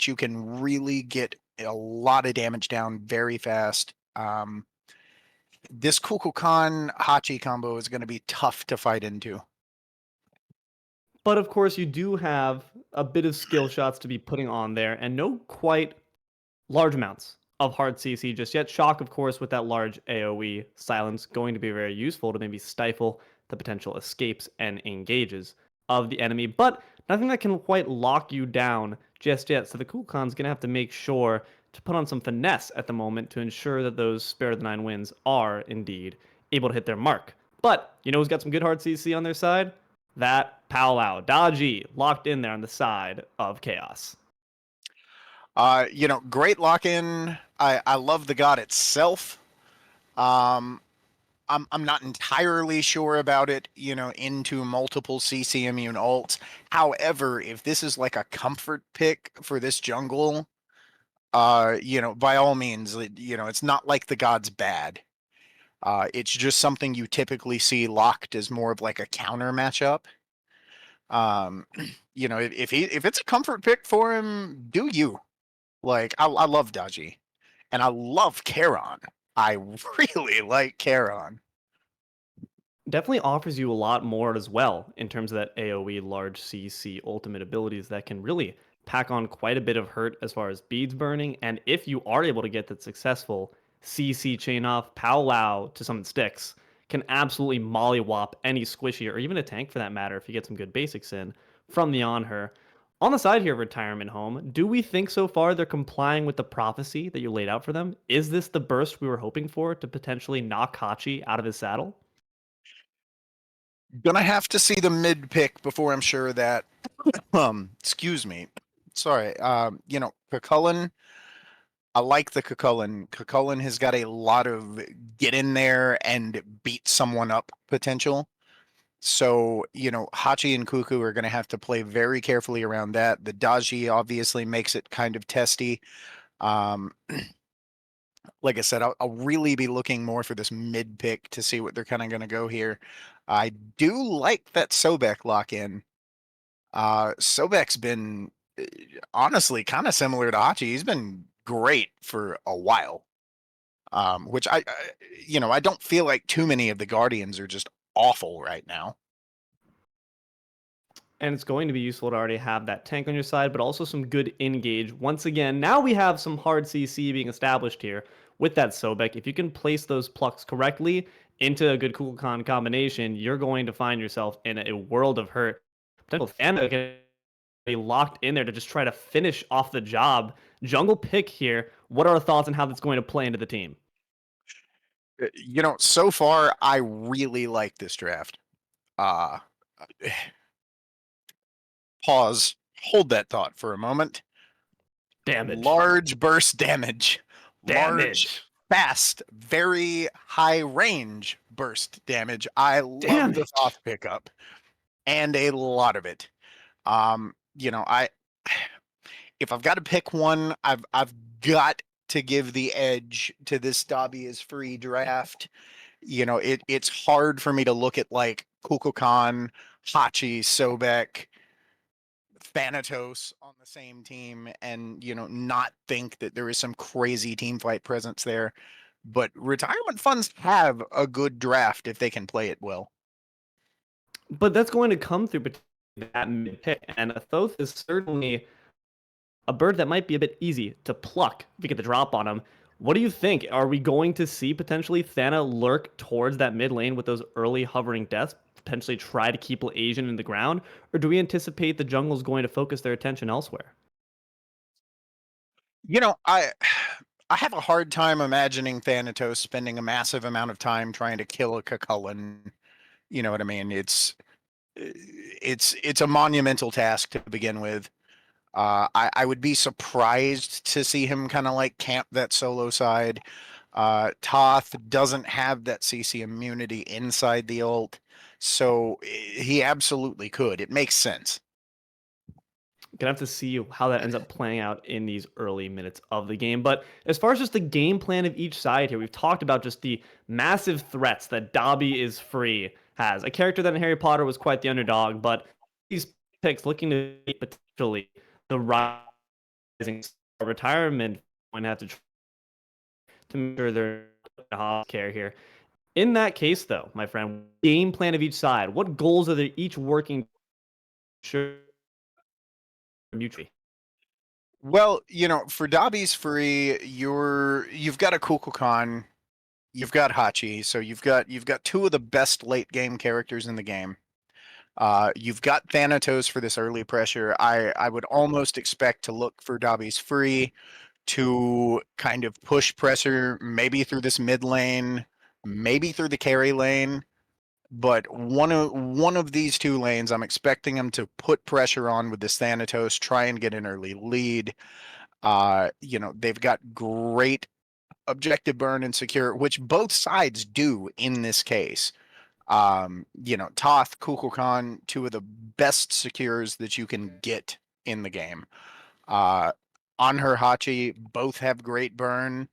but you can really get a lot of damage down very fast. This Kukulkan Hachi combo is going to be tough to fight into. But of course, you do have a bit of skill shots to be putting on there, and no quite large amounts of hard CC just yet. Shock, of course, with that large AoE silence, going to be very useful to maybe stifle the potential escapes and engages of the enemy, but nothing that can quite lock you down just yet. So the Kulkan's going to have to make sure to put on some finesse at the moment to ensure that those Spare the Nine wins are indeed able to hit their mark. But you know who's got some good hard CC on their side? That Powwow. Dodgy locked in there on the side of Chaos. Great lock in. I love the god itself. Um, I'm not entirely sure about it, into multiple CC immune ults. However, if this is like a comfort pick for this jungle, by all means, it's not like the god's bad. It's just something you typically see locked as more of like a counter matchup. If it's a comfort pick for him, do you? Like I love Dodgy, and I love Charon. I really like Charon. Definitely offers you a lot more as well in terms of that AoE large CC ultimate abilities that can really pack on quite a bit of hurt as far as beads burning. And if you are able to get that successful CC chain off, powwow to summon sticks, can absolutely mollywop any squishy or even a tank for that matter if you get some good basics in from the on her. On the side here of Retirement Home, do we think so far they're complying with the prophecy that you laid out for them? Is this the burst we were hoping for to potentially knock Hachi out of his saddle? Gonna have to see the mid pick before I'm sure that. Excuse me. Sorry. Cucullin. I like the Cucullin. Cucullin has got a lot of get in there and beat someone up potential. So, Hachi and Kuku are going to have to play very carefully around that. The Daji obviously makes it kind of testy. Um, like I said, I'll really be looking more for this mid pick to see what they're kind of going to go here. I do like that Sobek lock in. Sobek's been honestly kind of similar to Hachi. He's been great for a while. Which I don't feel like too many of the Guardians are just awful right now. And it's going to be useful to already have that tank on your side, but also some good engage. Once again, now we have some hard CC being established here with that Sobek. If you can place those plucks correctly into a good Kukulkan combination, you're going to find yourself in a world of hurt. Potential Thana can be locked in there to just try to finish off the job. Jungle pick here. What are our thoughts on how that's going to play into the team? So far I really like this draft. Uh Pause. Hold that thought for a moment. Damage. Large burst damage. Large, Damage. fast, very high range burst damage. I love the Damage. Thoth pickup and a lot of it. I if I've got to pick one, I've got to give the edge to this Dobby is free draft. It's hard for me to look at like Kukulkan, Hachi, Sobek, Thanatos on the same team and not think that there is some crazy team fight presence there. But retirement funds have a good draft if they can play it well. But that's going to come through that mid pick, and a Thoth is certainly a bird that might be a bit easy to pluck if you get the drop on him. What do you think? Are we going to see potentially Thana lurk towards that mid lane with those early hovering deaths, potentially try to keep Asian in the ground, or do we anticipate the jungle is going to focus their attention elsewhere? I have a hard time imagining Thanatos spending a massive amount of time trying to kill a Cucullin. You know what I mean? It's a monumental task to begin with. I would be surprised to see him kind of like camp that solo side. Toth doesn't have that CC immunity inside the ult, so he absolutely could. It makes sense. Gonna have to see how that ends up playing out in these early minutes of the game. But as far as just the game plan of each side here, we've talked about just the massive threats that Dobby is free has. A character that in Harry Potter was quite the underdog, but these picks looking to be potentially the right retirement going to have to make sure they're care here. In that case, though, my friend, game plan of each side. What goals are they each working sure mutually? Well, for Dobby's free, you've got a Kukulkan, you've got Hachi, so you've got two of the best late game characters in the game. You've got Thanatos for this early pressure. I would almost expect to look for Dobby's free to kind of push pressure, maybe through this mid lane, maybe through the carry lane. But one of these two lanes, I'm expecting him to put pressure on with this Thanatos, try and get an early lead. They've got great objective burn and secure, which both sides do in this case. Toth, Kukulkan, two of the best secures that you can get in the game. Uh, on her Hachi, both have great burn.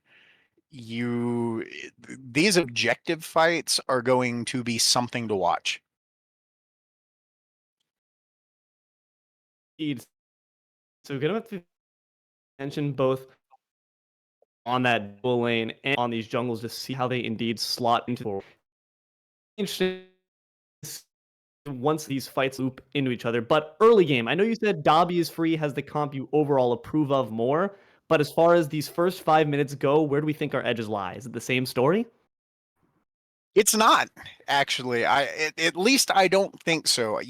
These objective fights are going to be something to watch. So we're gonna have to mention both on that dual lane and on these jungles to see how they indeed slot into interesting once these fights loop into each other. But early game, I know you said Dobby is free, has the comp you overall approve of more. But as far as these first 5 minutes go, where do we think our edges lie? Is it the same story? It's not actually. At least I don't think so.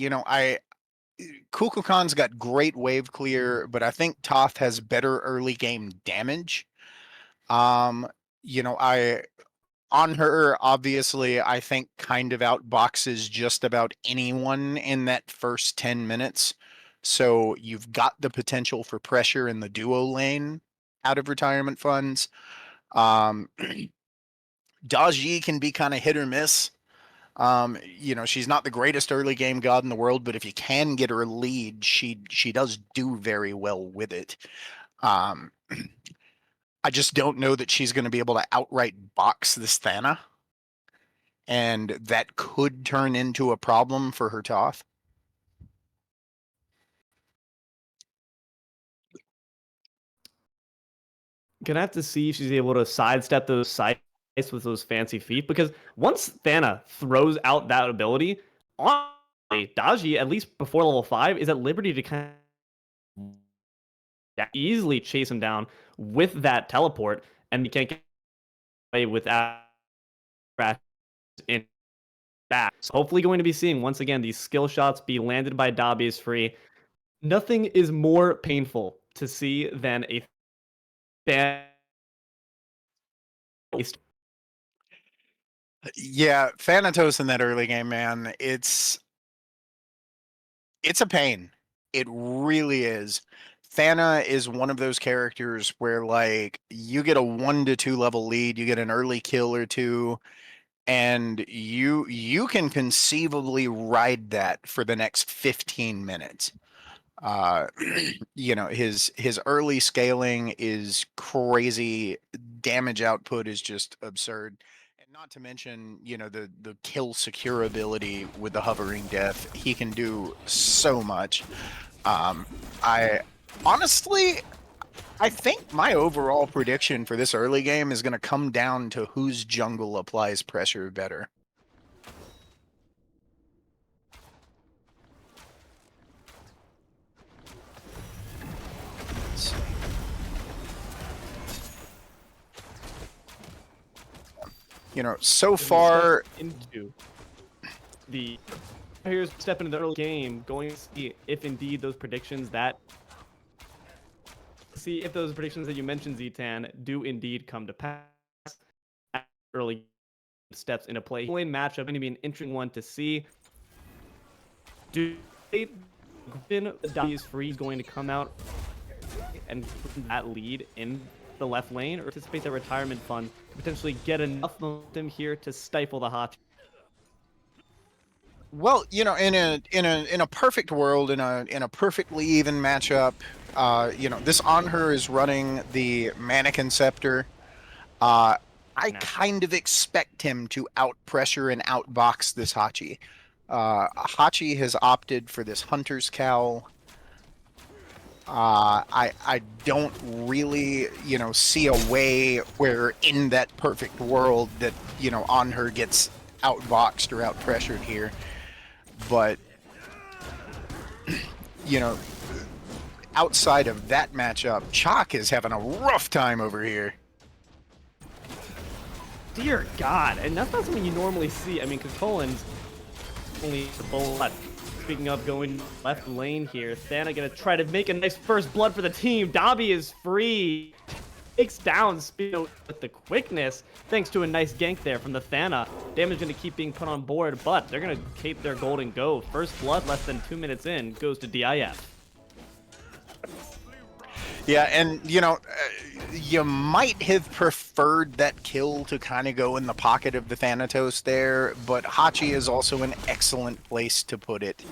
Kukulkan's got great wave clear, but I think Toth has better early game damage. I on her, obviously, I think kind of outboxes just about anyone in that first 10 minutes. So you've got the potential for pressure in the duo lane out of retirement funds. Um, Daji can be kind of hit or miss. She's not the greatest early game god in the world, but if you can get her a lead, she does do very well with it. Um, I just don't know that she's going to be able to outright box this Thana, and that could turn into a problem for her Toth. Gonna have to see if she's able to sidestep those sides with those fancy feet, because once Thana throws out that ability, honestly, Daji, at least before level 5, is at liberty to kind of easily chase him down with that teleport, and you can't get away without in back. So hopefully going to be seeing once again these skill shots be landed by Dobby is free. Nothing is more painful to see than a fan. Yeah, Thanatos in that early game, man, it's a pain. It really is. Thana is one of those characters where like you get a 1 to 2 level lead, you get an early kill or two, and you can conceivably ride that for the next 15 minutes. Uh, his early scaling is crazy. Damage output is just absurd. And not to mention, the kill secure ability with the hovering death. He can do so much. I honestly, I think my overall prediction for this early game is going to come down to whose jungle applies pressure better. Let's see. So far into the here's step into the early game, going to see if indeed those predictions that you mentioned, Zetan, do indeed come to pass. Early steps into play. Lane matchup going to be an interesting one to see. Do Dobby's free is going to come out and that lead in the left lane, or anticipate the retirement fund to potentially get enough momentum here to stifle the hot? Well, in a perfect world, in a perfectly even matchup, this on her is running the Mannequin Scepter. I kind of expect him to out pressure and outbox this Hachi. Hachi has opted for this Hunter's Cowl. I don't really, see a way where in that perfect world that, on her gets outboxed or outpressured here. But, outside of that matchup, Chalk is having a rough time over here. Dear God, and that's not something you normally see. I mean, Cocolin's only the bullet. Speaking of going left lane here, Thana gonna try to make a nice first blood for the team. Dobby is free. Takes down Speedo with the quickness, thanks to a nice gank there from the Thana. Damage gonna keep being put on board, but they're gonna keep their gold and go. First blood less than 2 minutes in goes to DIF. Yeah, and, you might have preferred that kill to kind of go in the pocket of the Thanatos there, but Hachi is also an excellent place to put it.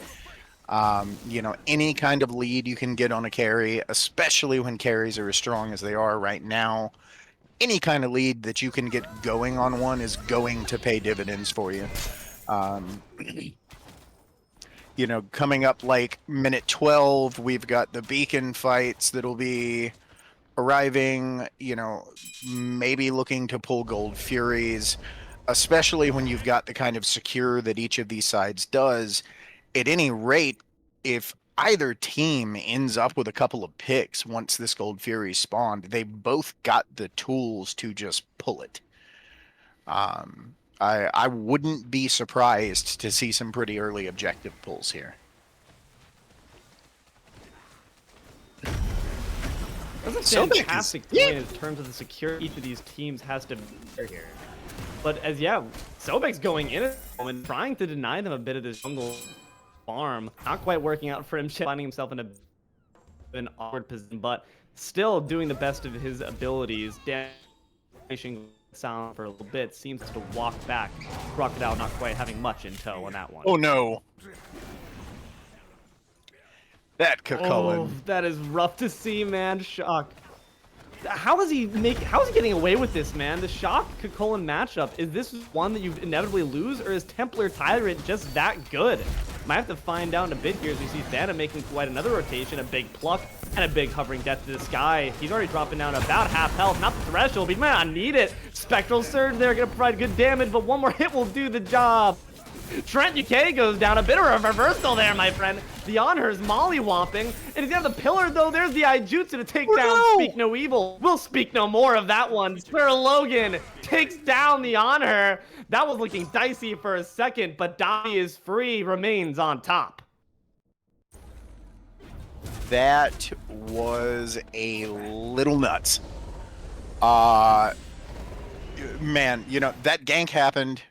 Any kind of lead you can get on a carry, especially when carries are as strong as they are right now, any kind of lead that you can get going on one is going to pay dividends for you. Coming up like minute 12, we've got the beacon fights that'll be arriving, maybe looking to pull Gold Furies, especially when you've got the kind of secure that each of these sides does. At any rate, if either team ends up with a couple of picks once this Gold Fury spawned, they both got the tools to just pull it. I wouldn't be surprised to see some pretty early objective pulls here. That's a fantastic point in terms of the security each of these teams has to be here. But Sobek's going in at the moment, trying to deny them a bit of this jungle farm. Not quite working out for him, finding himself in an awkward position, but still doing the best of his abilities. Damaging sound for a little bit, seems to walk back. Crocodile not quite having much in tow on that one. Oh no. That Cocoon. Oh, that is rough to see, man. Shock. How is he getting away with this, man? The Shock Cocoon matchup, is this one that you inevitably lose, or is Templar Tyrant just that good? Might have to find out in a bit here as we see Thana making quite another rotation, a big pluck, and a big hovering death to the sky. He's already dropping down about half health, not the threshold, but he might not need it. Spectral Surge there, gonna provide good damage, but one more hit will do the job. Trent UK goes down, a bit of a reversal there, my friend. The Honors mollywomping, and he's got the pillar though. There's the Aijutsu to take down Speak No Evil. We'll speak no more of that one. Square Logan takes down the Honor. That was looking dicey for a second, but Dobby is free, remains on top. That was a little nuts. Man, that gank happened.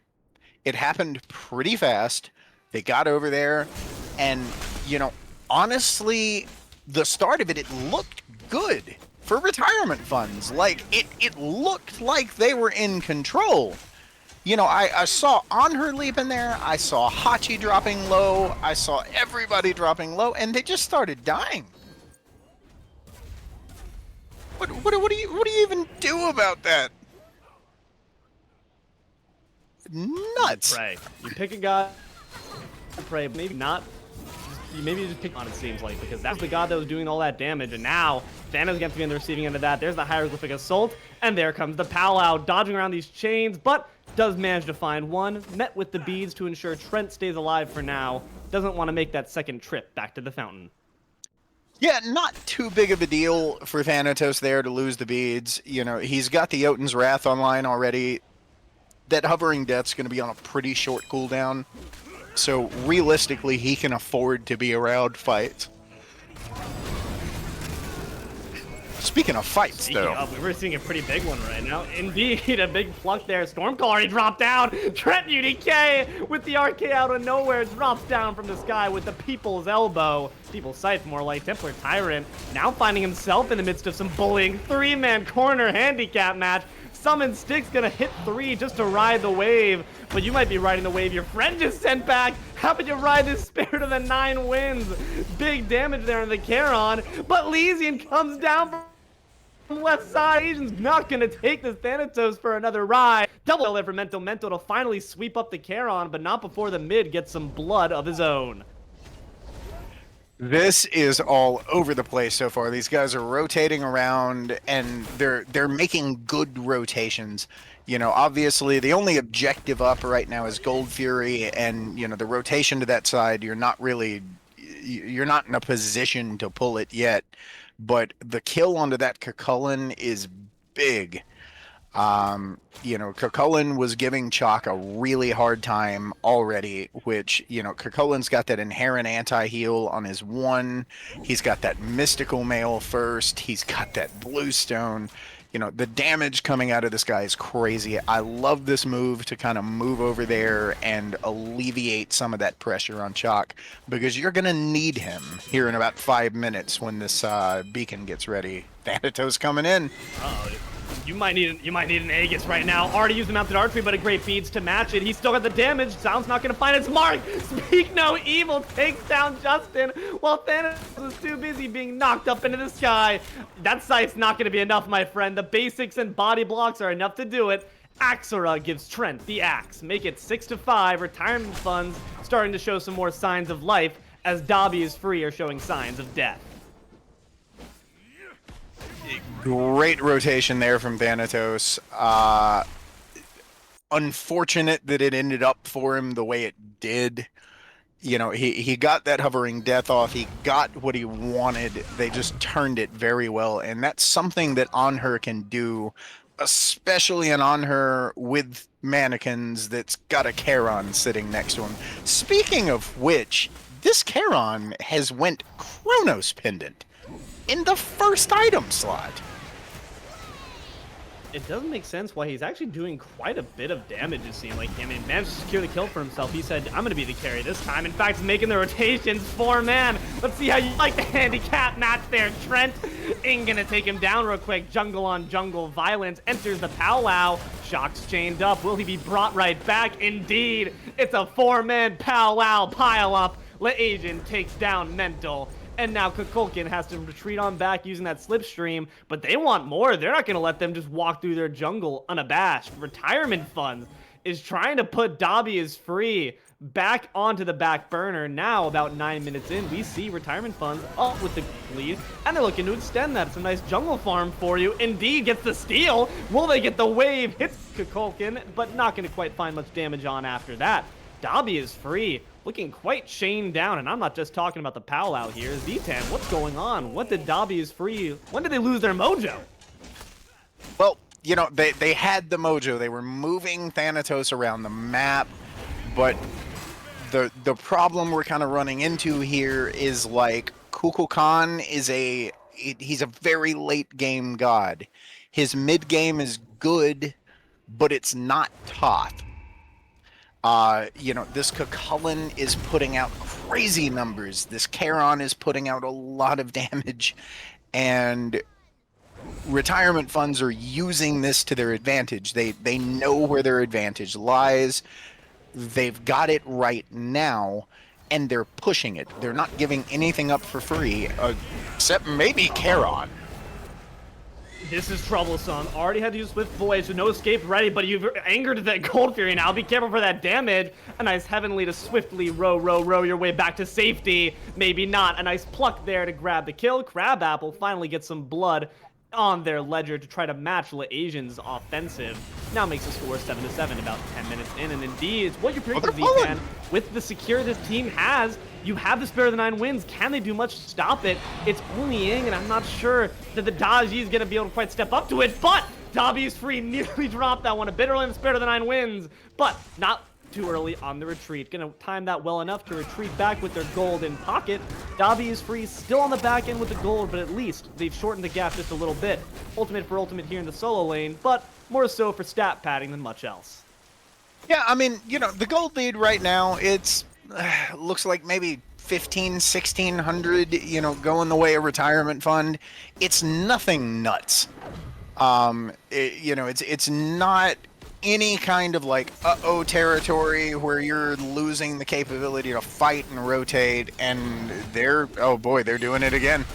It happened pretty fast. They got over there, and, honestly, the start of it looked good for retirement funds. Like, it looked like they were in control. I saw Anher leaping there. I saw Hachi dropping low. I saw everybody dropping low, and they just started dying. What do you even do about that? Nuts. Pray. You pick a god, pray, maybe not. Maybe you just pick on, it seems like, because that's the god that was doing all that damage, and now Thana's going to be on the receiving end of that. There's the hieroglyphic assault, and there comes the powwow, dodging around these chains, but does manage to find one, met with the beads to ensure Trent stays alive for now. Doesn't want to make that second trip back to the fountain. Yeah, not too big of a deal for Thanatos there to lose the beads. He's got the Jotun's Wrath online already. That hovering death's going to be on a pretty short cooldown, so realistically, he can afford to be around fights. Speaking of fights, we're seeing a pretty big one right now. Indeed, a big pluck there. Stormcall already dropped down. Trent UDK with the RK out of nowhere drops down from the sky with the People's Elbow. People's Scythe, more like Templar Tyrant, now finding himself in the midst of some bullying. Three-man corner handicap match. Summon Stick's gonna hit 3 just to ride the wave, but you might be riding the wave your friend just sent back. How about you ride this Spirit of the 9 Winds? Big damage there on the Charon, but Lysian comes down from left side. Asian's not gonna take this Thanatos for another ride. Double there for Mental to finally sweep up the Charon, but not before the mid gets some blood of his own. This is all over the place so far. These guys are rotating around and they're making good rotations. You know, obviously the only objective up right now is Gold Fury, and you know, the rotation to that side, you're not in a position to pull it yet. But the kill onto that Cucullin is big. You know, Cucullin was giving Chalk a really hard time already, which, you know, Cucullin's got that inherent anti-heal on his one. He's got that mystical mail first. He's got that bluestone. You know, the damage coming out of this guy is crazy. I love this move to kind of move over there and alleviate some of that pressure on Chalk, because you're going to need him here in about 5 minutes when this beacon gets ready. Thanatos coming in. Uh-oh. You might need an Aegis right now. Already used the mounted archery, but a great beads to match it. He's still got the damage. Sound's not gonna find its mark. Speak No Evil takes down Justin while Thanos is too busy being knocked up into the sky. That sight's not gonna be enough, my friend. The basics and body blocks are enough to do it. Axora gives Trent the axe. Make it 6-5. Retirement funds starting to show some more signs of life as Dobby is free are showing signs of death. Great rotation there from Thanatos. Unfortunate that it ended up for him the way it did. You know, he got that hovering death off. He got what he wanted. They just turned it very well. And that's something that Anher can do, especially an Anher with mannequins that's got a Charon sitting next to him. Speaking of which, this Charon has went Chronos Pendant in the first item slot. It doesn't make sense why he's actually doing quite a bit of damage, it seemed like. I mean, managed to secure the kill for himself. He said, I'm going to be the carry this time. In fact, making the rotations 4-man. Let's see how you like the handicap match there, Trent. Ain't going to take him down real quick. Jungle on jungle violence. Enters the powwow. Shock's chained up. Will he be brought right back? Indeed. It's a 4-man powwow pile up. Leasian takes down Mental. And now Kukulkan has to retreat on back using that slipstream, but they want more. They're not going to let them just walk through their jungle unabashed. Retirement Funds is trying to put Dobby is free back onto the back burner. Now, about 9 minutes in, we see Retirement Funds up with the lead, and they're looking to extend that. It's a nice jungle farm for you. Indeed gets the steal. Will they get the wave? Hits Kukulkan, but not going to quite find much damage on after that. Dobby is free. Looking quite chained down, and I'm not just talking about the powwow here. Z10, what's going on? What did Dobby is free? When did they lose their mojo? Well, you know, they had the mojo. They were moving Thanatos around the map, but the problem we're kind of running into here is, like, Kukulkan is he's a very late game god. His mid game is good, but it's not top. You know, this Cucullin is putting out crazy numbers. This Charon is putting out a lot of damage, and Retirement Funds are using this to their advantage. They know where their advantage lies. They've got it right now, and they're pushing it. They're not giving anything up for free, except maybe Charon. This is troublesome. Already had to use Swift Voyage, so no escape ready, but you've angered that Gold Fury now. Be careful for that damage. A nice Heavenly to swiftly row your way back to safety. Maybe not. A nice pluck there to grab the kill. Crabapple finally gets some blood on their ledger to try to match Leasian's offensive. Now makes the score 7-7 about 10 minutes in, and indeed, it's what you're predicting, Z-Man. With the secure this team has, you have the Spirit of the Nine Winds. Can they do much to stop it? It's only Ying, and I'm not sure that the Daji is going to be able to quite step up to it, but Dobby is free. Nearly dropped that one a bit early in the Spirit of the Nine Winds, but not too early on the retreat. Gonna time that well enough to retreat back with their gold in pocket. Dobby is free, still on the back end with the gold, but at least they've shortened the gap just a little bit. Ultimate for ultimate here in the solo lane, but more so for stat padding than much else. Yeah, I mean, you know, the gold lead right now, it's looks like maybe 1,500-1,600, you know, going the way of Retirement Fund. It's nothing nuts. You know, it's not any kind of like uh-oh territory where you're losing the capability to fight and rotate, and oh boy, they're doing it again.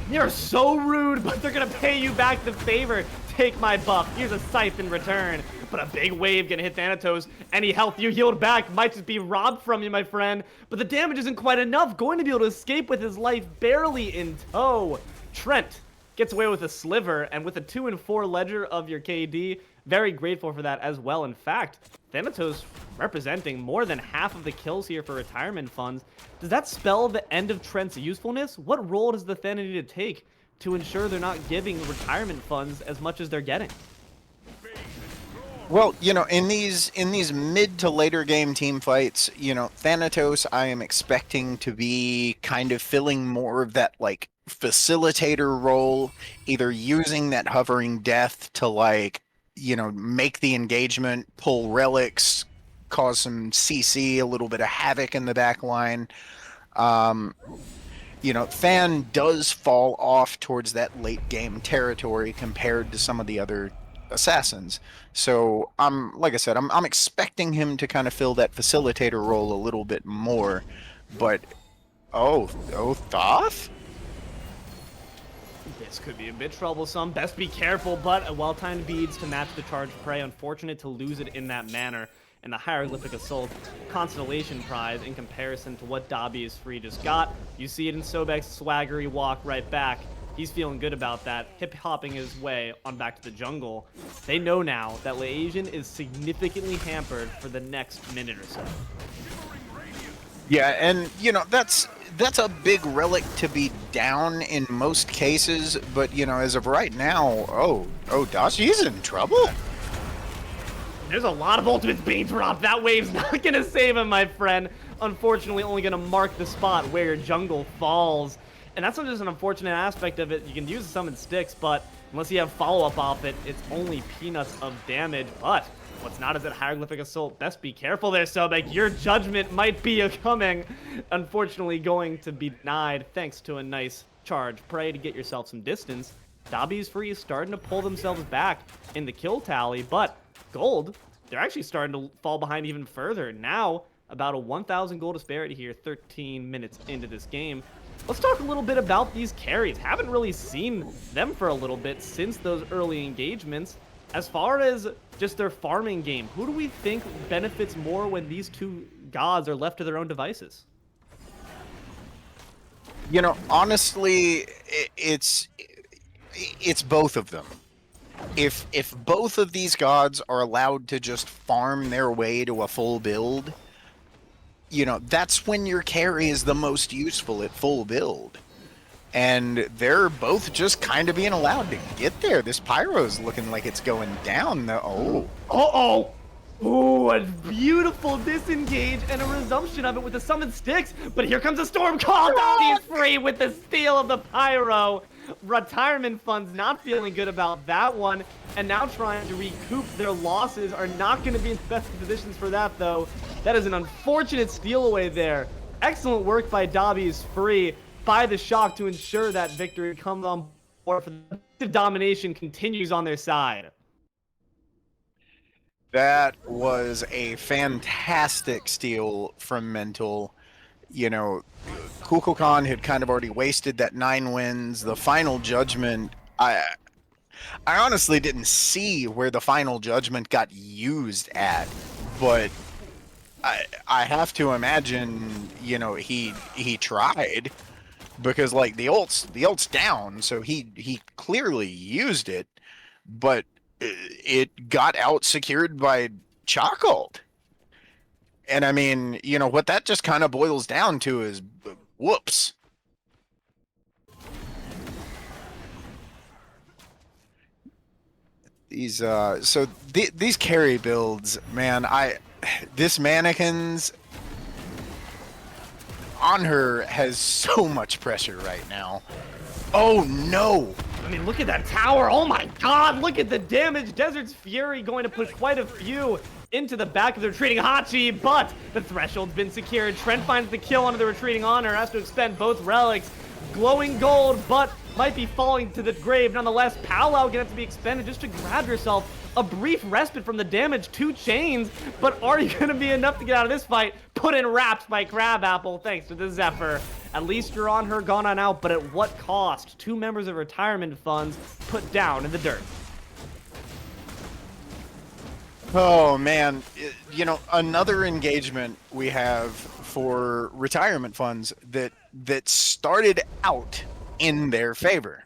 You're so rude, but they're gonna pay you back the favor. Take my buff. Here's a scythe in return. but a big wave gonna hit Thanatos. Any health you healed back might just be robbed from you, my friend. But the damage isn't quite enough. Going to be able to escape with his life barely in tow. Trent gets away with a sliver, and with a 2 and 4 ledger of your KD, very grateful for that as well. In fact, Thanatos representing more than half of the kills here for retirement funds. Does that spell the end of Trent's usefulness? What role does the Thana need to take to ensure they're not giving retirement funds as much as they're getting? Well, you know, in these mid to later game team fights, you know, Thanatos I am expecting to be kind of filling more of that like facilitator role, either using that hovering death to like, you know, make the engagement, pull relics, cause some CC, a little bit of havoc in the back line. You know, Fan does fall off towards that late game territory compared to some of the other assassins. So like I said, I'm expecting him to kind of fill that facilitator role a little bit more. But oh Thoth? This could be a bit troublesome. Best be careful, but a well-timed beads to match the charge prey. Unfortunate to lose it in that manner. And the Hieroglyphic Assault Constellation prize in comparison to what Dobby is free just got. You see it in Sobek's swaggery walk right back. He's feeling good about that, hip-hopping his way on back to the jungle. They know now that Laasian is significantly hampered for the next minute or so. Yeah, and you know, that's a big relic to be down in most cases, but you know, as of right now, oh, Daci's in trouble. There's a lot of ultimates being dropped. That wave's not gonna save him, my friend. Unfortunately, only gonna mark the spot where your jungle falls. And that's not just an unfortunate aspect of it. You can use the summon sticks, but unless you have follow-up off it, it's only peanuts of damage. But what's not is that Hieroglyphic Assault. Best be careful there, Sobek. Your judgment might be coming. Unfortunately, going to be denied thanks to a nice charge prey to get yourself some distance. Dobby's free is starting to pull themselves back in the kill tally, but gold, they're actually starting to fall behind even further. Now, about a 1,000 gold disparity here, 13 minutes into this game. Let's talk a little bit about these carries. Haven't really seen them for a little bit since those early engagements. As far as just their farming game, who do we think benefits more when these two gods are left to their own devices? You know, honestly, it's both of them. If both of these gods are allowed to just farm their way to a full build, you know, that's when your carry is the most useful at full build. And they're both just kind of being allowed to get there. This Pyro's looking like it's going down, though. Oh. Ooh, a beautiful disengage and a resumption of it with the summoned sticks. But here comes a storm call. He's free with the steal of the Pyro. Retirement funds not feeling good about that one, and now trying to recoup their losses. Are not going to be in the best positions for that, though. That is an unfortunate steal away there. Excellent work by Dobby's free by the shock to ensure that victory comes on board. For the domination continues on their side. That was a fantastic steal from Mental. You know, Kukulkan had kind of already wasted that 9 wins. The final judgment, I honestly didn't see where the final judgment got used at, but I have to imagine, you know, he tried, because like the ult's down, so he clearly used it, but it got out secured by Chalkhold. And I mean, you know, what that just kind of boils down to is whoops. These these carry builds, man, this mannequins on her has so much pressure right now. Oh no! I mean, look at that tower. Oh my god, look at the damage. Desert's Fury going to put quite a few into the back of the retreating Hachi, but the threshold's been secured. Trent finds the kill onto the retreating Honor, has to expend both relics. Glowing gold, but might be falling to the grave. Nonetheless, Palau gonna have to be expended just to grab yourself a brief respite from the damage. 2 chains, but are you gonna be enough to get out of this fight? Put in wraps by Crabapple, thanks to the Zephyr. At least you're on her, gone on out, but at what cost? 2 members of retirement funds put down in the dirt. Oh man, you know, another engagement we have for retirement funds that started out in their favor.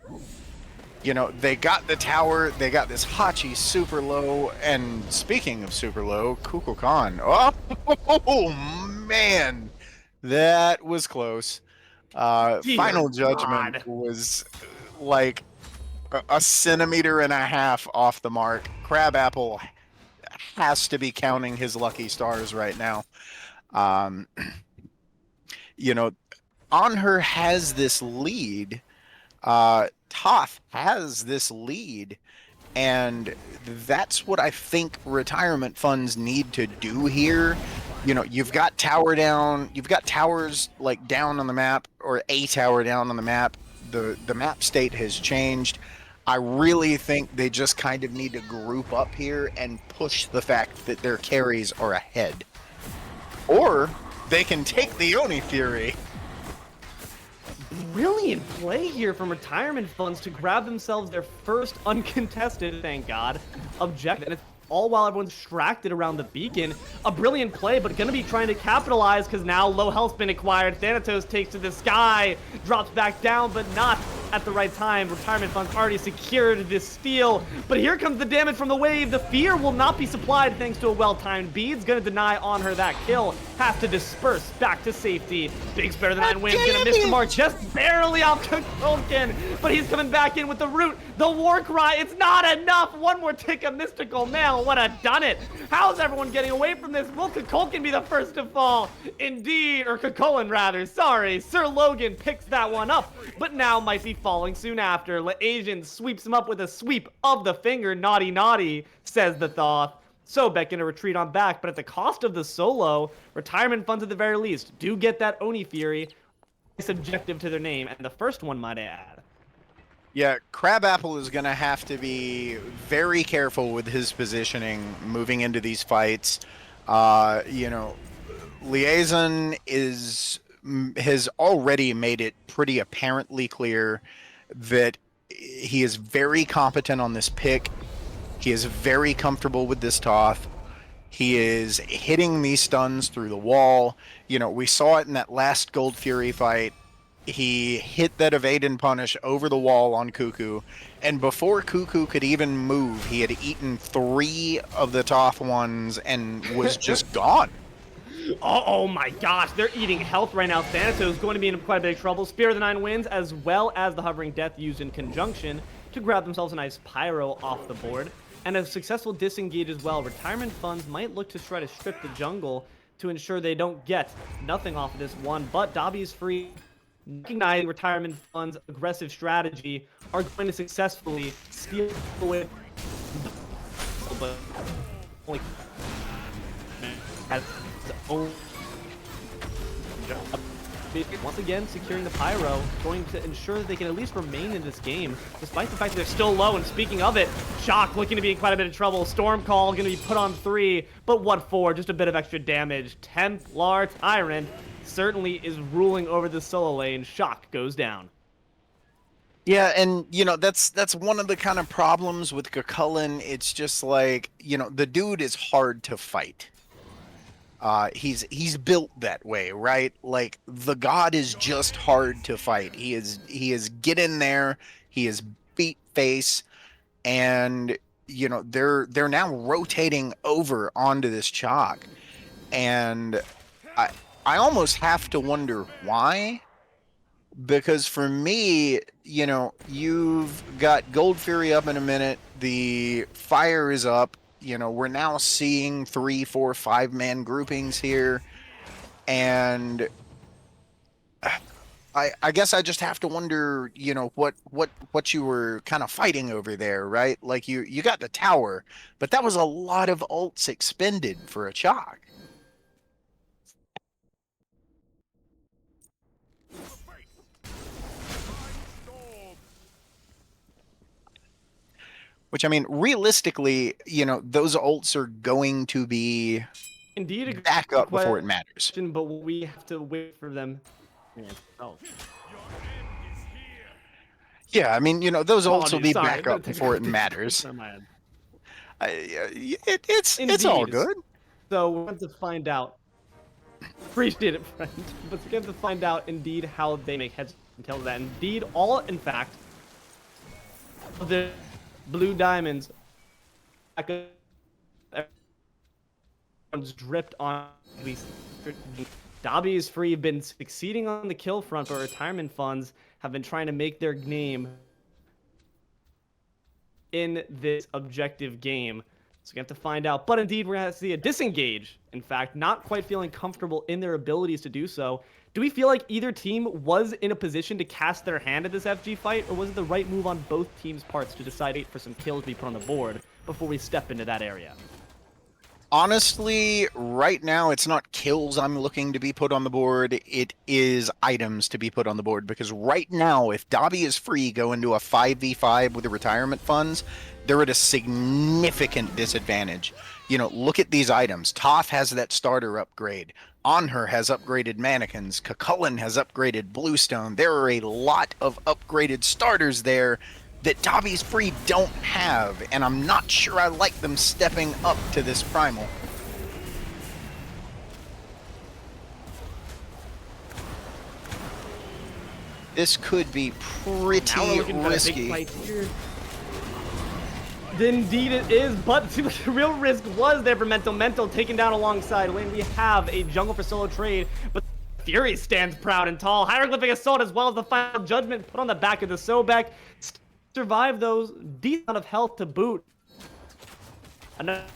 You know, they got the tower, they got this Hachi super low, and speaking of super low, Kukulkan. Oh man, that was close. Dear Final judgment God. was like a centimeter and a half off the mark. Crabapple has to be counting his lucky stars right now. Um, you know, Anher has this lead. Toth has this lead, and that's what I think retirement funds need to do here. You know, you've got tower down, you've got towers like down on the map, or a tower down on the map. The map state has changed. I really think they just kind of need to group up here and push the fact that their carries are ahead. Or they can take the Oni Fury. Brilliant play here from retirement funds to grab themselves their first uncontested, thank God, objective. And it's all while everyone's distracted around the beacon. A brilliant play, but gonna be trying to capitalize because now low health's been acquired. Thanatos takes to the sky, drops back down, but not at the right time. Retirement funds already secured this steal, but here comes the damage from the wave. The fear will not be supplied thanks to a well-timed bead's gonna deny on her that kill. Has to disperse back to safety. Big's better than 9 wins, gonna miss the mark just barely off Tolkien, but he's coming back in with the root. The war cry, it's not enough. One more tick of mystical mail would have done it. How's everyone getting away from this? Will Kukulkan be the first to fall? Indeed, or Kukulkan rather, sorry. Sir Logan picks that one up, but now might be falling soon after. Asian sweeps him up with a sweep of the finger. Naughty, naughty, says the Thoth. Sobek gonna retreat on back, but at the cost of the solo, retirement funds at the very least do get that Oni Fury. Nice objective to their name, and the first one, might I add. Yeah, Crabapple is going to have to be very careful with his positioning moving into these fights. You know, Liaison has already made it pretty apparently clear that he is very competent on this pick. He is very comfortable with this Toth. He is hitting these stuns through the wall. You know, we saw it in that last Gold Fury fight. He hit that evade and punish over the wall on Cuckoo, and before Cuckoo could even move, he had eaten 3 of the Toth ones and was just gone. Oh my gosh, they're eating health right now. Thanatos is going to be in quite a bit of trouble. Spear of the 9 wins, as well as the Hovering Death used in conjunction to grab themselves a nice Pyro off the board. And a successful disengage as well. Retirement funds might look to try to strip the jungle to ensure they don't get nothing off of this one, but Dobby is free. Recognizing retirement funds' aggressive strategy, are going to successfully steal away. But only has its own job. Once again, securing the Pyro, going to ensure that they can at least remain in this game, despite the fact that they're still low. And speaking of it, Shock looking to be in quite a bit of trouble. Storm Call going to be put on 3, but what for? Just a bit of extra damage. Templar Tyrant certainly is ruling over the solo lane. Shock goes down. Yeah, and you know, that's one of the kind of problems with Kukulkan. It's just like, you know, the dude is hard to fight. He's built that way, right? Like the god is just hard to fight. He is get in there, he is beat face, and you know, they're now rotating over onto this chalk. And I almost have to wonder why. Because for me, you know, you've got Gold Fury up in a minute, the fire is up, you know, we're now seeing 3, 4, 5-man groupings here, and I guess I just have to wonder, you know, what you were kind of fighting over there, right? Like you got the tower, but that was a lot of ults expended for a chalk. Which, I mean, realistically, you know, those ults are going to be Indeed, a back up before it matters. but we have to wait for them. Oh. Yeah, I mean, you know, those ults will Apologies, be sorry. back up before it matters. It's all Indeed. good. So we're going to find out. Appreciate it, friend. But we're going to find out indeed how they make heads and tails of that. Indeed, all in fact, the blue diamonds everyone's dripped on. Dobby is free, been succeeding on the kill front, but retirement funds have been trying to make their name in this objective game. So we have to find out. But indeed, we're going to see a disengage. In fact, not quite feeling comfortable in their abilities to do so. Do we feel like either team was in a position to cast their hand at this FG fight, or was it the right move on both teams' parts to decide for some kills to be put on the board before we step into that area? Honestly, right now it's not kills I'm looking to be put on the board. It is items to be put on the board, because right now, if Dobby is free go into a 5v5 with the retirement funds, they're at a significant disadvantage. You know, look at these items. Toph has that starter upgrade. Onher has upgraded mannequins. Cucullin has upgraded bluestone. There are a lot of upgraded starters there that Dobby's free don't have, and I'm not sure I like them stepping up to this primal. This could be pretty risky. Indeed it is, but the real risk was there for Mental. Mental taken down alongside Lane. We have a jungle for solo trade, but Fury stands proud and tall. Hieroglyphic Assault as well as the final judgment put on the back of the Sobek. Survive those, decent amount of health to boot. Enough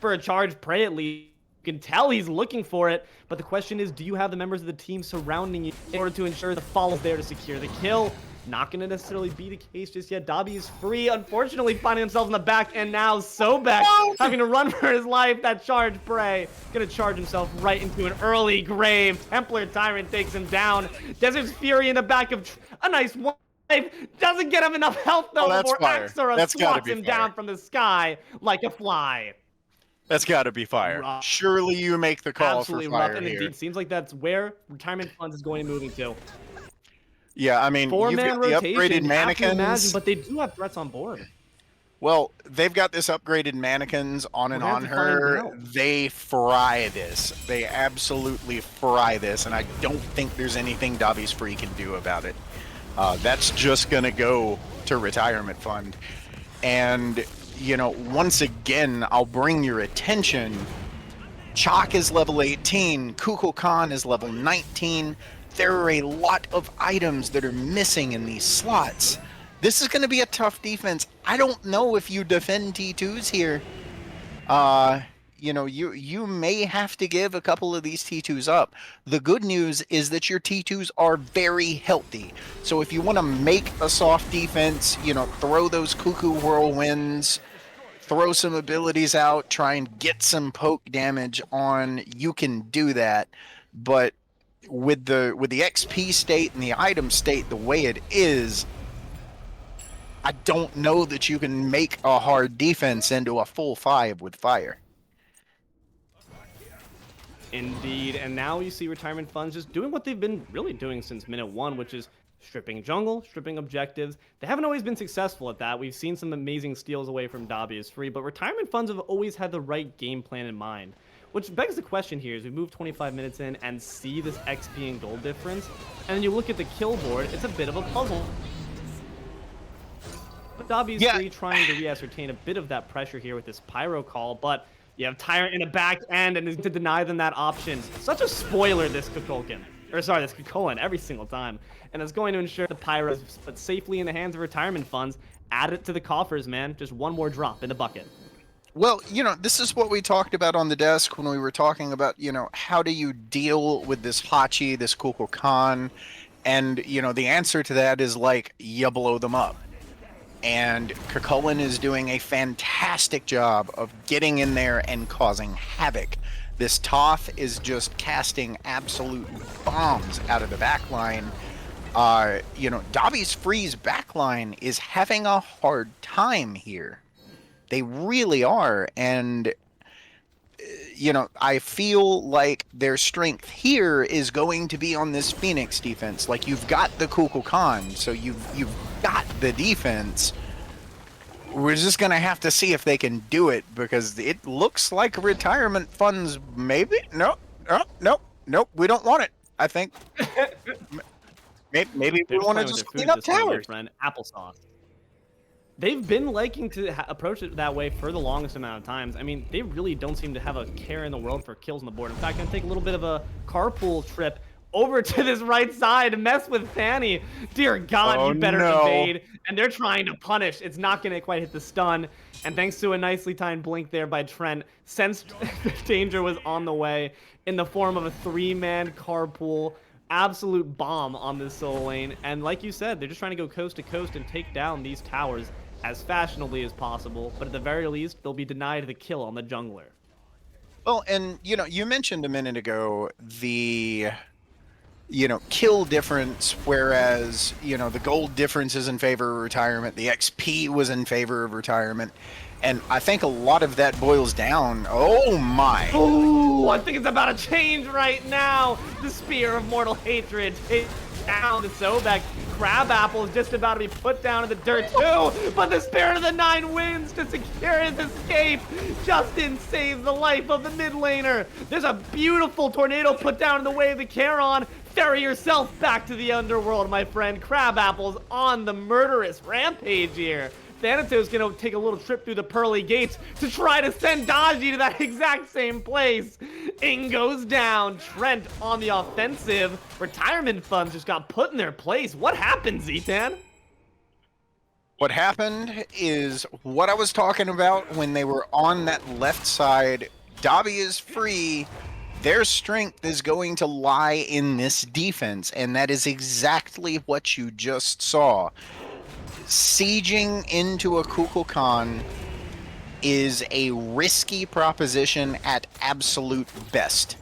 for a charge prey at least. You can tell he's looking for it, but the question is, do you have the members of the team surrounding you in order to ensure the follow is there to secure the kill? Not going to necessarily be the case just yet. Dobby is free, unfortunately finding himself in the back, and now Sobek having to run for his life. That charge prey going to charge himself right into an early grave. Templar Tyrant takes him down. Desert's Fury in the back of a nice one. Doesn't get him enough health though before Axora swats him down from the sky like a fly. That's got to be fire. Rough. Surely you make the call Absolutely for fire rough, and here. indeed seems like that's where retirement funds is going to moving to. Yeah, I mean, you've got the upgraded mannequins, imagine, but they do have threats on board. Well, they've got this upgraded mannequins on and on her. They fry this. They absolutely fry this, and I don't think there's anything Dobby's free can do about it. That's just going to go to retirement fund. And, you know, once again, I'll bring your attention. Chalk is level 18. Kukulkan is level 19. There are a lot of items that are missing in these slots. This is going to be a tough defense. I don't know if you defend T2s here. You know, you may have to give a couple of these T2s up. The good news is that your T2s are very healthy. So if you want to make a soft defense, you know, throw those cuckoo whirlwinds, throw some abilities out, try and get some poke damage on, you can do that. But with the XP state and the item state the way it is, I don't know that you can make a hard defense into a full 5 with fire. Indeed, and now you see retirement funds just doing what they've been really doing since minute 1, which is stripping jungle, stripping objectives. They haven't always been successful at that. We've seen some amazing steals away from Dobby is free, but retirement funds have always had the right game plan in mind. Which begs the question here is we move 25 minutes in and see this XP and gold difference, and then you look at the kill board, it's a bit of a puzzle. But Dobby is free trying to re-ascertain a bit of that pressure here with this pyro call, but you have Tyrant in the back end and is to deny them that option. Such a spoiler, this Kukulkan. Or sorry, this Cucullin every single time. And it's going to ensure the pyro is put safely in the hands of retirement funds. Add it to the coffers, man. Just one more drop in the bucket. Well, you know, this is what we talked about on the desk when we were talking about, you know, how do you deal with this Hachi, this Kukulkan? And, you know, the answer to that is like, you blow them up. And Cucullin is doing a fantastic job of getting in there and causing havoc. This Toph is just casting absolute bombs out of the backline. You know, Dobby's Free's backline is having a hard time here. They really are, and you know, I feel like their strength here is going to be on this Phoenix defense. Like, you've got the Kukulkan, so you've got the defense. we're just gonna have to see if they can do it, because it looks like retirement funds. Maybe nope. We don't want it. I think maybe we They're just want to playing with just their clean food up at this point, my towers. friend. Applesauce. They've been liking to approach it that way for the longest amount of times. I mean, they really don't seem to have a care in the world for kills on the board. In fact, I'm gonna take a little bit of a carpool trip over to this right side to mess with Fanny. Dear God, Oh, you better no. evade. And they're trying to punish. It's not gonna quite hit the stun. And thanks to a nicely timed blink there by Trent, sensed danger was on the way in the form of a 3-man carpool. Absolute bomb on this solo lane. And like you said, they're just trying to go coast to coast and take down these towers as fashionably as possible, but at the very least, they'll be denied the kill on the jungler. Well, and you mentioned a minute ago the kill difference, whereas the gold difference is in favor of retirement, the XP was in favor of retirement, and I think a lot of that boils down. Oh my! Oh, I think it's about to change right now. The Spear of Mortal Hatred takes down the Sobek. Crabapple is just about to be put down in the dirt too, but the Spirit of the Nine wins to secure his escape. Justin saves the life of the mid laner. There's a beautiful tornado put down in the way of the Charon. Ferry yourself back to the underworld, my friend. Crabapple's on the murderous rampage here. Thanatos gonna take a little trip through the pearly gates to try to send Daji to that exact same place. Ing goes down. Trent on the offensive. Retirement funds just got put in their place. What happened, Zetan? What happened is what I was talking about when they were on that left side. Dobby is free. Their strength is going to lie in this defense, and that is exactly what you just saw. Sieging into a Kukulkan is a risky proposition at absolute best.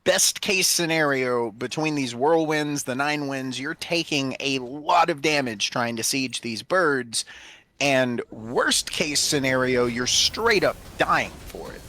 Best case scenario between these whirlwinds, the 9 winds, you're taking a lot of damage trying to siege these birds, and worst case scenario, you're straight up dying for it.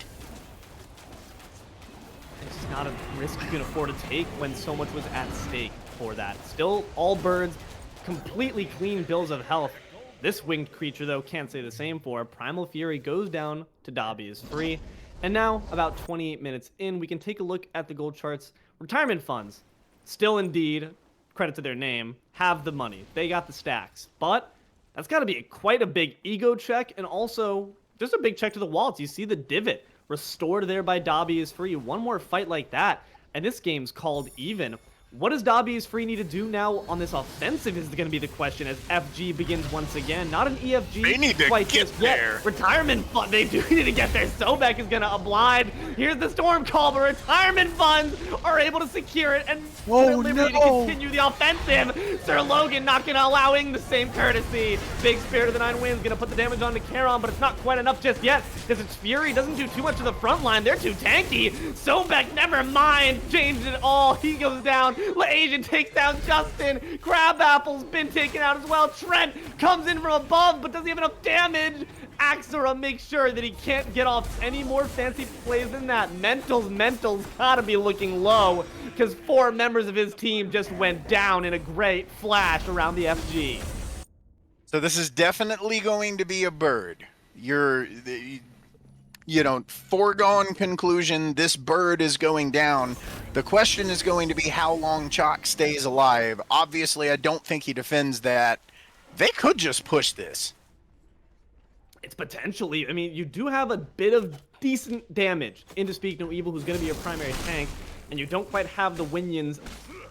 It's just not a risk you can afford to take when so much was at stake for that. Still, all birds, completely clean bills of health. This winged creature, though, can't say the same for. Primal Fury goes down to Dobby is free. And now, about 28 minutes in, we can take a look at the gold charts. Retirement funds, still indeed, credit to their name, have the money. They got the stacks. But that's got to be quite a big ego check, and also just a big check to the wallets. You see the divot restored there by Dobby is free. One more fight like that, and this game's called even. What does Dobby is free need to do now on this offensive is going to be the question as FG begins once again. Not an EFG. They need to quite get just yet. there. Retirement fund. They do need to get there. Sobek is going to oblige. Here's the storm call, but retirement funds are able to secure it and Oh, liberty to no. continue the offensive. Sir Logan not going to allowing the same courtesy. Big Spirit of the Nine Winds going to put the damage on to Charon, but it's not quite enough just yet because its Fury doesn't do too much to the front line. They're too tanky. Sobek, never mind. Changed it all. He goes down. Asian takes down Justin. Crabapple's been taken out as well. Trent comes in from above, but doesn't have enough damage. Axora makes sure that he can't get off any more fancy plays than that. Mental's gotta be looking low because 4 members of his team just went down in a great flash around the FG. So this is definitely going to be a bird. Foregone conclusion, this bird is going down. The question is going to be how long Chalk stays alive. Obviously, I don't think he defends that. They could just push this. It's potentially, I mean, you do have a bit of decent damage into Speak No Evil, who's going to be your primary tank, and you don't quite have the minions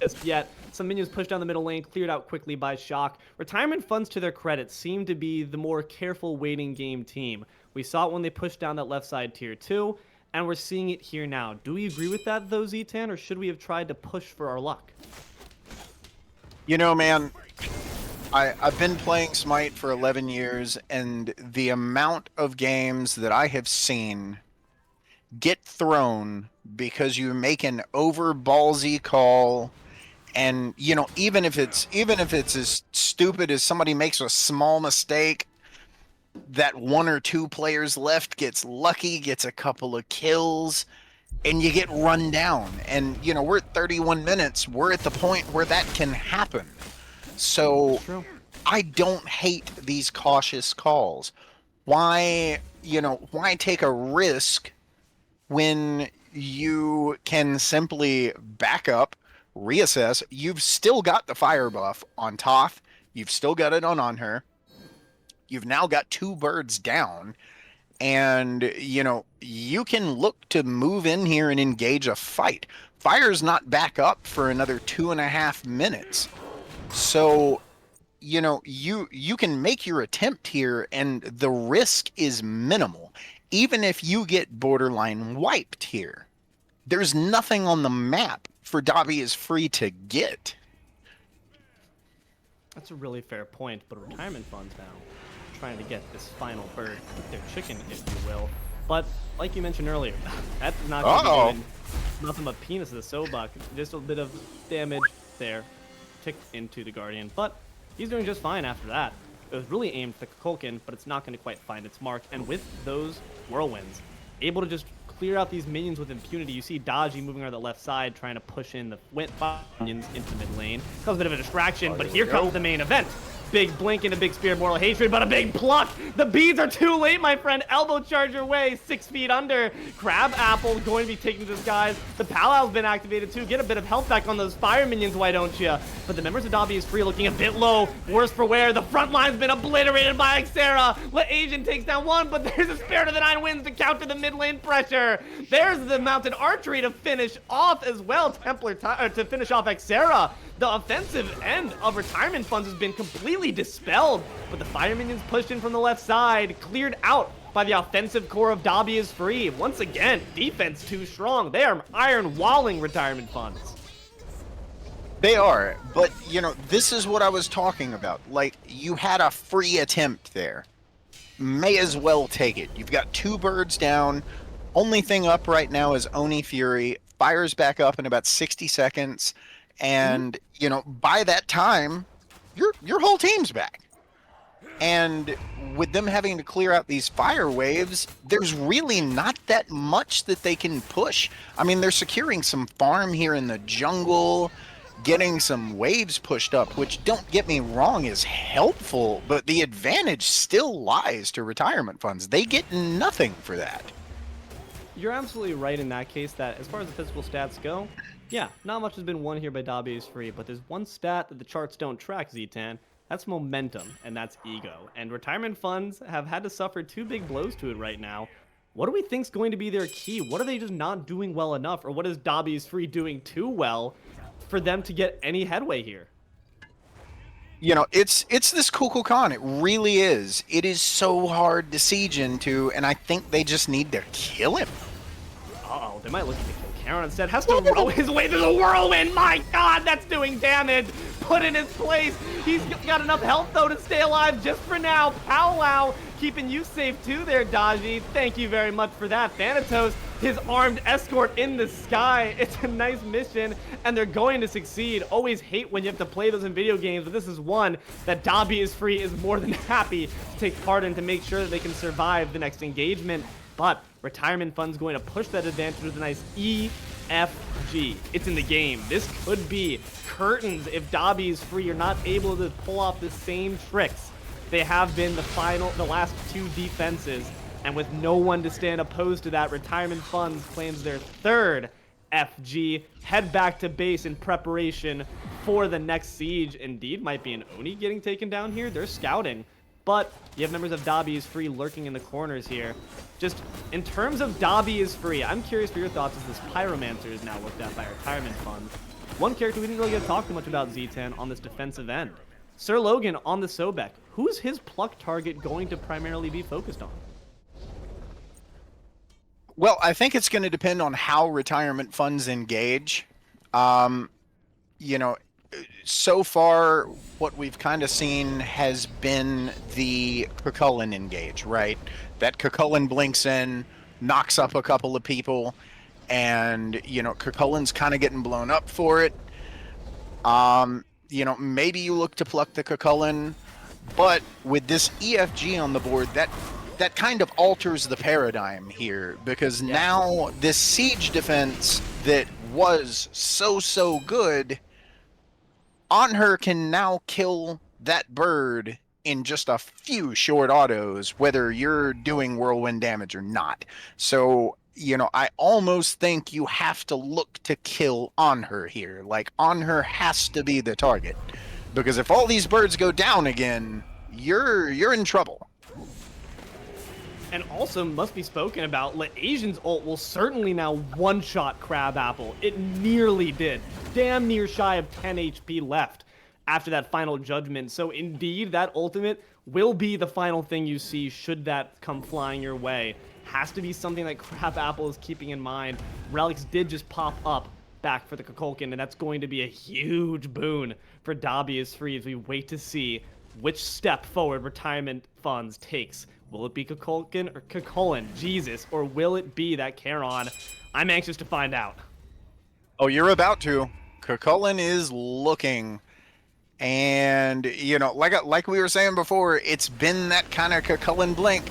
just yet. Some minions pushed down the middle lane, cleared out quickly by Shock. Retirement funds, to their credit, seem to be the more careful waiting game team. We saw it when they pushed down that left side tier 2, and we're seeing it here now. Do we agree with that, though, Zetan, or should we have tried to push for our luck? Man, I've been playing Smite for 11 years, and the amount of games that I have seen get thrown because you make an over ballsy call, and even if it's as stupid as somebody makes a small mistake, that 1 or 2 players left gets lucky, gets a couple of kills, and you get run down. And we're at 31 minutes. We're at the point where that can happen. So True. I don't hate these cautious calls. Why, why take a risk when you can simply back up, reassess? You've still got the fire buff on Toth. You've still got it on her. You've now got 2 birds down. And, you can look to move in here and engage a fight. Fire's not back up for another 2.5 minutes. So, you can make your attempt here, and the risk is minimal. Even if you get borderline wiped here, there's nothing on the map for Dobby is free to get. That's a really fair point, but retirement funds now trying to get this final bird with their chicken, if you will. But like you mentioned earlier, that's not going to be doing nothing but penis of the Sobek. Just a bit of damage there, ticked into the Guardian, but he's doing just fine after that. It was really aimed for Kukulkan, but it's not going to quite find its mark. And with those whirlwinds, able to just clear out these minions with impunity. You see Dodgy moving around the left side, trying to push in the minions into mid lane. Causes a bit of a distraction, but here comes the main event. Big blink and a big spear of mortal hatred, but a big pluck. The beads are too late, my friend. Elbow charge your way, 6 feet under. Crab Apple going to be taking this, guys. The Powwow's been activated too. Get a bit of health back on those fire minions, why don't you? But the members of Dobby is free, looking a bit low. Worse for wear. The front line's been obliterated by Xera. Asian takes down one, but there's a Spirit of the Nine Winds to counter the mid lane pressure. There's the mounted archery to finish off as well. Templar to finish off Xera. The offensive end of retirement funds has been completely dispelled, but the fire minions pushed in from the left side, cleared out by the offensive core of Dobby is free. Once again, defense too strong. They are iron walling retirement funds. They are, but this is what I was talking about. Like, you had a free attempt there. May as well take it. You've got 2 birds down. Only thing up right now is Oni Fury. Fires back up in about 60 seconds. And, by that time, your whole team's back. And with them having to clear out these fire waves, there's really not that much that they can push. I mean, they're securing some farm here in the jungle, getting some waves pushed up, which, don't get me wrong, is helpful, but the advantage still lies to retirement funds. They get nothing for that. You're absolutely right in that case that as far as the physical stats go, yeah, not much has been won here by Dobby is free, but there's one stat that the charts don't track, Z-Tan. That's momentum, and that's ego. And retirement funds have had to suffer 2 big blows to it right now. What do we think's going to be their key? What are they just not doing well enough? Or what is Dobby is free doing too well for them to get any headway here? It's this Kukulkan. It really is. It is so hard to siege into, and I think they just need to kill him. Uh-oh, they might look at the kill Karen instead. Has to roll his way through the whirlwind. My God, that's doing damage. Put in his place. He's got enough health, though, to stay alive just for now. Powwow keeping you safe, too, there, Dodgy. Thank you very much for that. Thanatos, his armed escort in the sky. It's a nice mission, and they're going to succeed. Always hate when you have to play those in video games, but this is one that Dobby is free is more than happy to take part in to make sure that they can survive the next engagement. But retirement funds going to push that advantage with a nice EFG. It's in the game. This could be curtains if Dobby is free. You're not able to pull off the same tricks they have been the last 2 defenses. And with no one to stand opposed to that, retirement funds claims their 3rd FG. Head back to base in preparation for the next siege. Indeed, might be an Oni getting taken down here. They're scouting. But you have members of Dobby is free lurking in the corners here. Just in terms of Dobby is free, I'm curious for your thoughts as this Pyromancer is now looked at by retirement funds. One character we didn't really get to talk too much about, Z10, on this defensive end. Sir Logan on the Sobek. Who's his pluck target going to primarily be focused on? Well, I think it's going to depend on how retirement funds engage. So far, what we've kind of seen has been the Kukulkan engage, right? That Kukulkan blinks in, knocks up a couple of people, and, Kukulkan's kind of getting blown up for it. Maybe you look to pluck the Kukulkan, but with this EFG on the board, that kind of alters the paradigm here, because now this siege defense that was so good on her can now kill that bird in just a few short autos, whether you're doing whirlwind damage or not. So, I almost think you have to look to kill on her here. Like, on her has to be the target. Because if all these birds go down again, you're in trouble. And also must be spoken about, Asian's ult will certainly now one-shot Crabapple. It nearly did. Damn near shy of 10 HP left after that final judgment. So indeed, that ultimate will be the final thing you see should that come flying your way. Has to be something that Crabapple is keeping in mind. Relics did just pop up back for the Kukulkan, and that's going to be a huge boon for Dabi is free as we wait to see which step forward retirement funds takes. Will it be Kukulkan or Kukulkan? Jesus. Or will it be that Charon? I'm anxious to find out. Oh, you're about to. Kukulkan is looking. And, like we were saying before, it's been that kind of Kukulkan blink.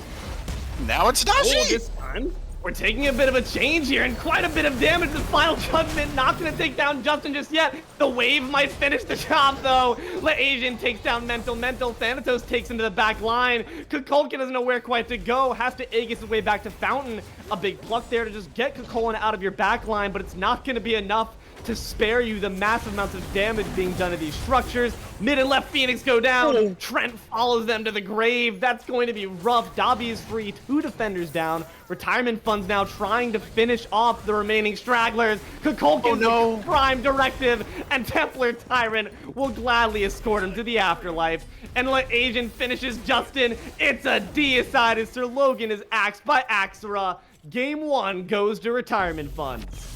Now it's Dashi! Oh, this time, we're taking a bit of a change here and quite a bit of damage. The final judgment not going to take down Justin just yet. The wave might finish the job, though. Asian takes down Mental. Thanatos takes into the back line. Kukulkan doesn't know where quite to go. Has to Aegis his way back to Fountain. A big pluck there to just get Kukulkan out of your back line, but it's not going to be enough to spare you the massive amounts of damage being done to these structures. Mid and left Phoenix go down. Oh. Trent follows them to the grave. That's going to be rough. Dabi is free. 2 defenders down. Retirement funds now trying to finish off the remaining stragglers. Kukulkan's prime directive, and Templar Tyrant will gladly escort him to the afterlife. And Asian finishes Justin. It's a deicide as Sir Logan is axed by Axera. Game 1 goes to retirement funds.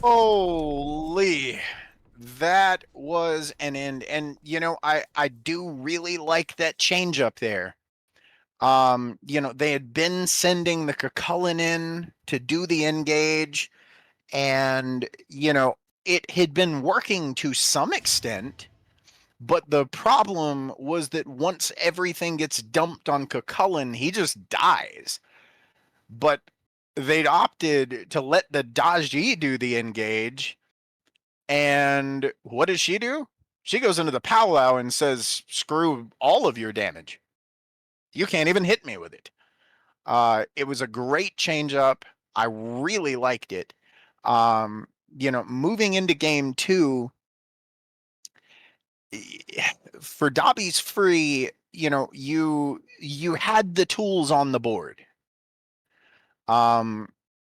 Holy, that was an end. And, I do really like that change up there. They had been sending the Kukulkan in to do the engage, and, it had been working to some extent, but the problem was that once everything gets dumped on Kukulkan, he just dies. But they'd opted to let the Daji do the engage, and what does she do? She goes into the powwow and says, screw all of your damage. You can't even hit me with it. It was a great change up. I really liked it. Moving into game 2, for Dabi's free, you had the tools on the board.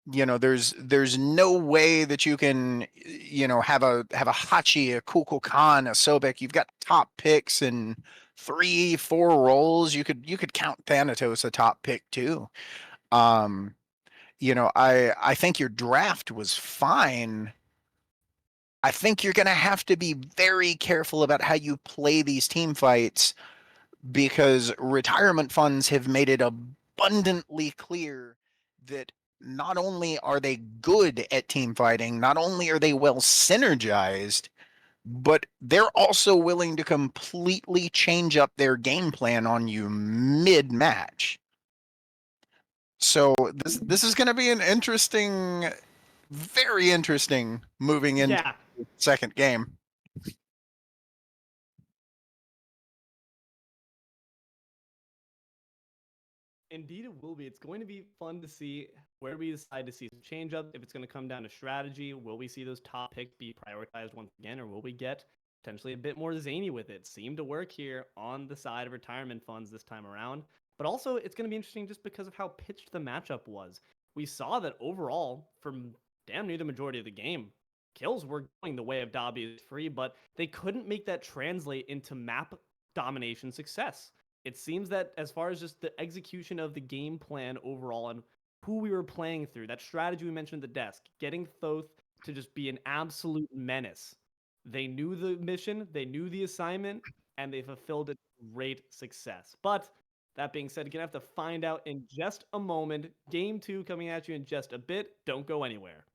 There's no way that you can, have a Hachi, a Kukulkan, a Sobek. You've got top picks in 3-4 roles. You could count Thanatos a top pick too. I think your draft was fine. I think you're gonna have to be very careful about how you play these team fights, because retirement funds have made it abundantly clear that not only are they good at team fighting, not only are they well synergized, but they're also willing to completely change up their game plan on you mid-match. So this is going to be an interesting, very interesting moving into the second game. Indeed, it will be. It's going to be fun to see where we decide to see some change up. If it's going to come down to strategy, will we see those top picks be prioritized once again, or will we get potentially a bit more zany with it? Seemed to work here on the side of retirement funds this time around. But also, it's going to be interesting just because of how pitched the matchup was. We saw that overall, from damn near the majority of the game, kills were going the way of Dabi is free, but they couldn't make that translate into map domination success. It seems that as far as just the execution of the game plan overall and who we were playing through, that strategy we mentioned at the desk, getting Thoth to just be an absolute menace. They knew the mission, they knew the assignment, and they fulfilled it with great success. But that being said, you're going to have to find out in just a moment. Game 2 coming at you in just a bit. Don't go anywhere.